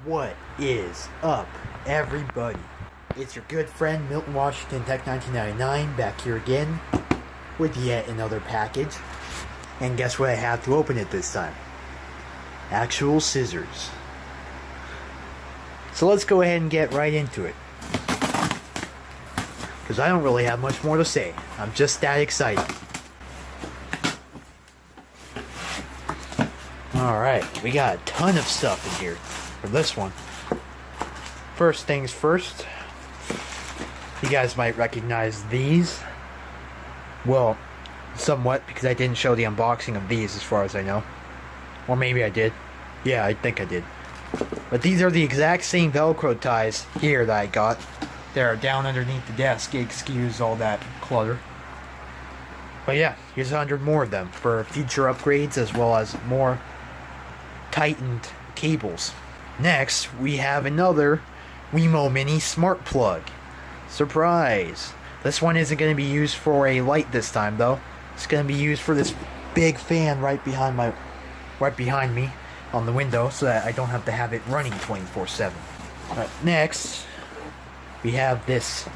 What is up, everybody? It's your good friend Milton Washington Tech 1999 back here again with yet another package. And guess what I have to open it this time? Actual scissors. So let's go ahead and get right into it, because I don't really have much more to say. I'm just that excited. Alright, we got a ton of stuff in here for this one. First things first, you guys might recognize these. Well, somewhat, because I didn't show the unboxing of these as far as I know. Or maybe I did. Yeah, I think I did. But these are the exact same Velcro ties here that I got. They're down underneath the desk. Excuse all that clutter. But yeah, here's 100 more of them for future upgrades as well as more tightened cables. Next, we have another WeMo Mini smart plug. Surprise! This one isn't going to be used for a light this time though. It's going to be used for this big fan right behind me on the window, so that I don't have to have it running 24/7. Alright, next we have this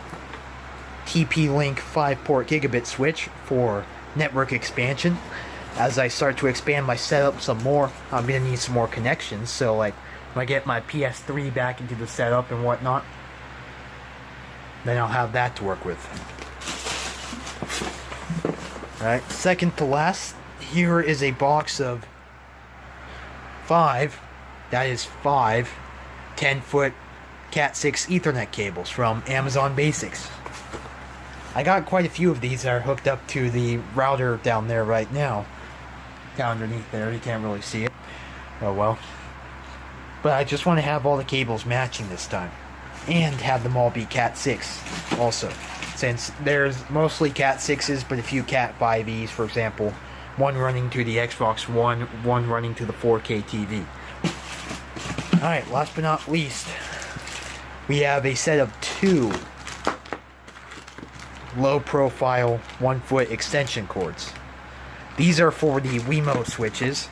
TP-Link 5-port gigabit switch for network expansion. As I start to expand my setup some more, I'm going to need some more connections, so like when I get my PS3 back into the setup and whatnot, then I'll have that to work with. Alright, second to last, here is a box of 5 10-foot Cat 6 Ethernet cables from Amazon Basics. I got quite a few of these that are hooked up to the router down there right now. Down underneath there, you can't really see it. Oh well. But I just want to have all the cables matching this time. And have them all be Cat 6 also. Since there's mostly Cat 6s, but a few Cat 5es, for example. One running to the Xbox One, one running to the 4K TV. Alright, last but not least, we have a set of 2 low-profile 1-foot extension cords. These are for the WeMo switches.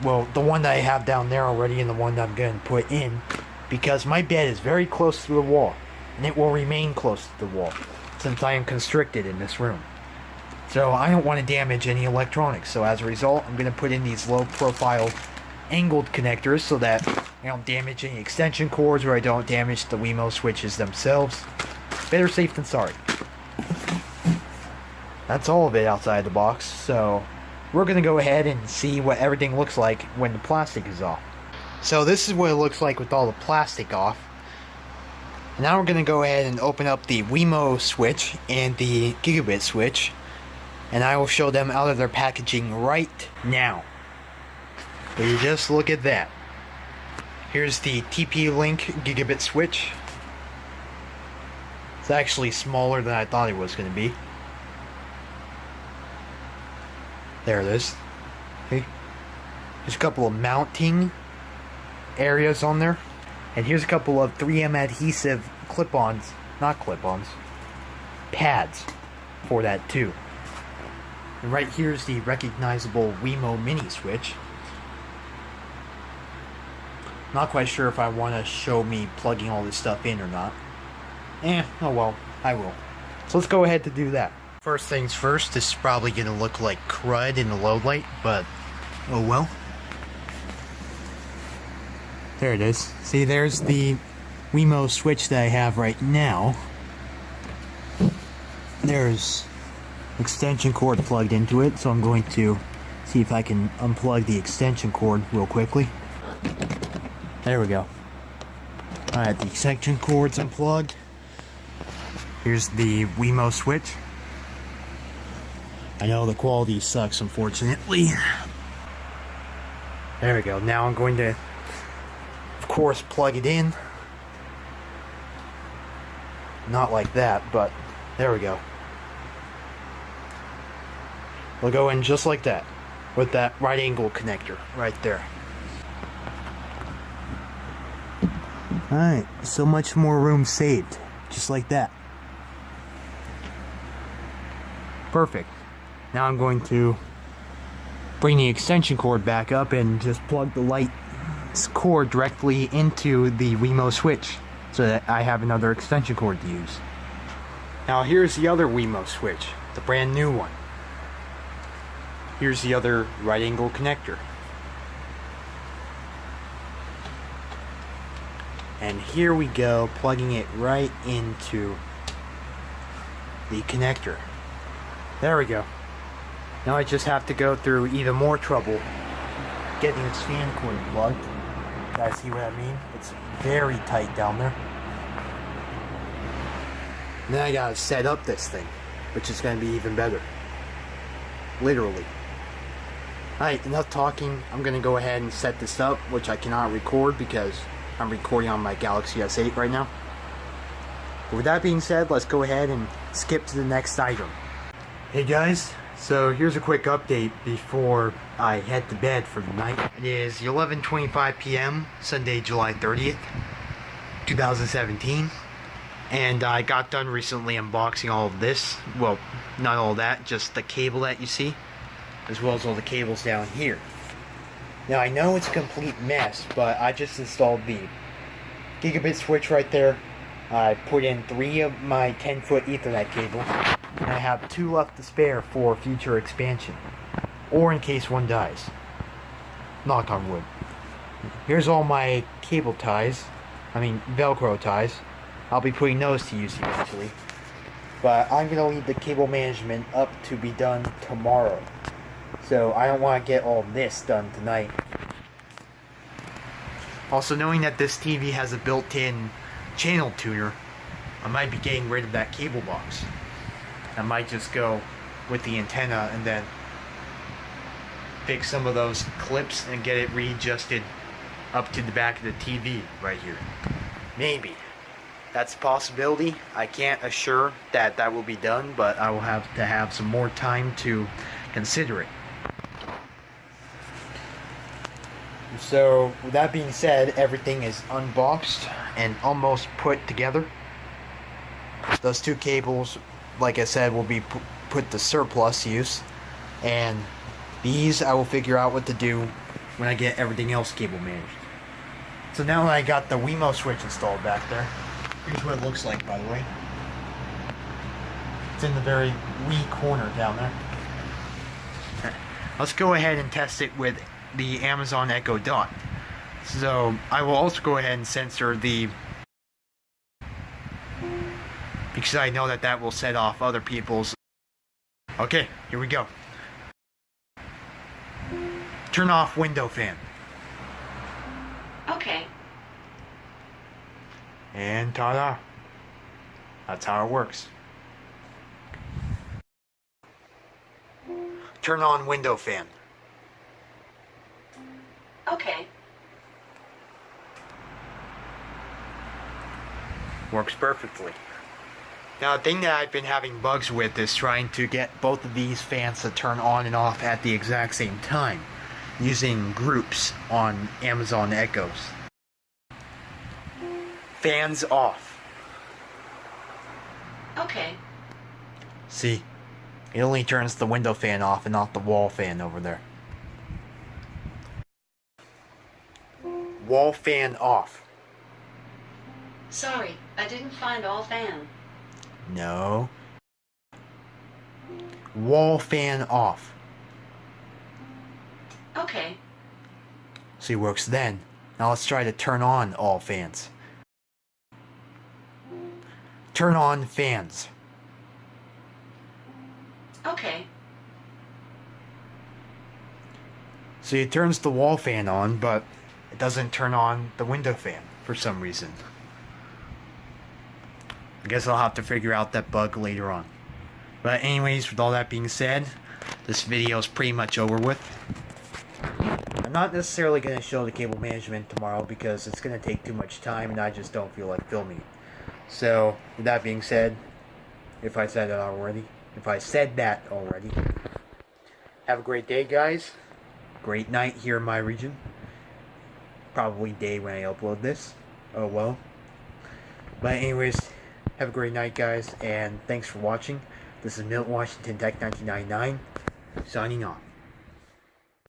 Well, the one that I have down there already and the one that I'm going to put in, because my bed is very close to the wall, and it will remain close to the wall, since I am constricted in this room. So I don't want to damage any electronics, so as a result, I'm going to put in these low-profile angled connectors so that I don't damage any extension cords or I don't damage the WeMo switches themselves. Better safe than sorry. That's all of it outside the box, so we're going to go ahead and see what everything looks like when the plastic is off. So this is what it looks like with all the plastic off. And now we're going to go ahead and open up the WeMo switch and the gigabit switch, and I will show them out of their packaging right now. So you just look at that. Here's the TP-Link gigabit switch. It's actually smaller than I thought it was going to be. There it is. Okay. There's a couple of mounting areas on there. And here's a couple of 3M adhesive clip-ons, not clip-ons, pads for that too. And right here's the recognizable WeMo Mini switch. Not quite sure if I want to show me plugging all this stuff in or not. Oh well, I will. So let's go ahead to do that. First things first, this is probably going to look like crud in the low light, but oh well. There it is. See, there's the WeMo switch that I have right now. There's extension cord plugged into it, so I'm going to see if I can unplug the extension cord real quickly. There we go. Alright, the extension cord's unplugged. Here's the WeMo switch. I know the quality sucks, unfortunately. There we go. Now I'm going to, of course, plug it in. Not like that, but there we go. We'll go in just like that, with that right angle connector right there. Alright, so much more room saved, just like that. Perfect. Now I'm going to bring the extension cord back up and just plug the light cord directly into the WeMo switch so that I have another extension cord to use. Now here's the other WeMo switch, the brand new one. Here's the other right angle connector. And here we go, plugging it right into the connector. There we go. Now I just have to go through even more trouble getting this fan cord plugged. You guys see what I mean? It's very tight down there. And then I gotta set up this thing, which is gonna be even better. Literally. Alright, enough talking. I'm gonna go ahead and set this up, which I cannot record because I'm recording on my Galaxy S8 right now. But with that being said, let's go ahead and skip to the next item. Hey guys, so here's a quick update before I head to bed for the night. It is 11:25 p.m. Sunday, July 30th, 2017. And I got done recently unboxing all of this. Well, not all that, just the cable that you see, as well as all the cables down here. Now I know it's a complete mess, but I just installed the gigabit switch right there. I put in 3 of my 10-foot Ethernet cable, and I have 2 left to spare for future expansion, or in case one dies. Knock on wood. Here's all my cable ties, velcro ties. I'll be putting those to use eventually, but I'm going to leave the cable management up to be done tomorrow. So I don't want to get all this done tonight. Also, knowing that this TV has a built-in channel tuner, I might be getting rid of that cable box. I might just go with the antenna and then fix some of those clips and get it readjusted up to the back of the TV right here. Maybe. That's a possibility. I can't assure that that will be done, but I will have to have some more time to consider it. So, with that being said, everything is unboxed and almost put together. Those 2 cables, like I said, will be put to surplus use. And these I will figure out what to do when I get everything else cable managed. So now that I got the WeMo switch installed back there, here's what it looks like, by the way. It's in the very wee corner down there. Let's go ahead and test it with the Amazon Echo Dot. So I will also go ahead and censor the, because I know that that will set off other people's. Okay, here we go. Turn off window fan. Okay. And ta-da. That's how it works. Turn on window fan. Okay. Works perfectly. Now, the thing that I've been having bugs with is trying to get both of these fans to turn on and off at the exact same time, using groups on Amazon Echoes. Fans off. Okay. See, it only turns the window fan off and not the wall fan over there. Wall fan off. Sorry, I didn't find all fan. No. Wall fan off. Okay. See, it works then. Now let's try to turn on all fans. Turn on fans. Okay. So it turns the wall fan on, but it doesn't turn on the window fan for some reason. I guess I'll have to figure out that bug later on. But anyways, with all that being said, this video is pretty much over with. I'm not necessarily going to show the cable management tomorrow because it's going to take too much time and I just don't feel like filming it. So, with that being said, if I said that already, have a great day, guys. Great night here in my region. Probably day when I upload this. Oh well. But anyways, have a great night, guys, and thanks for watching. This is Milton Washington Tech 1999, signing off.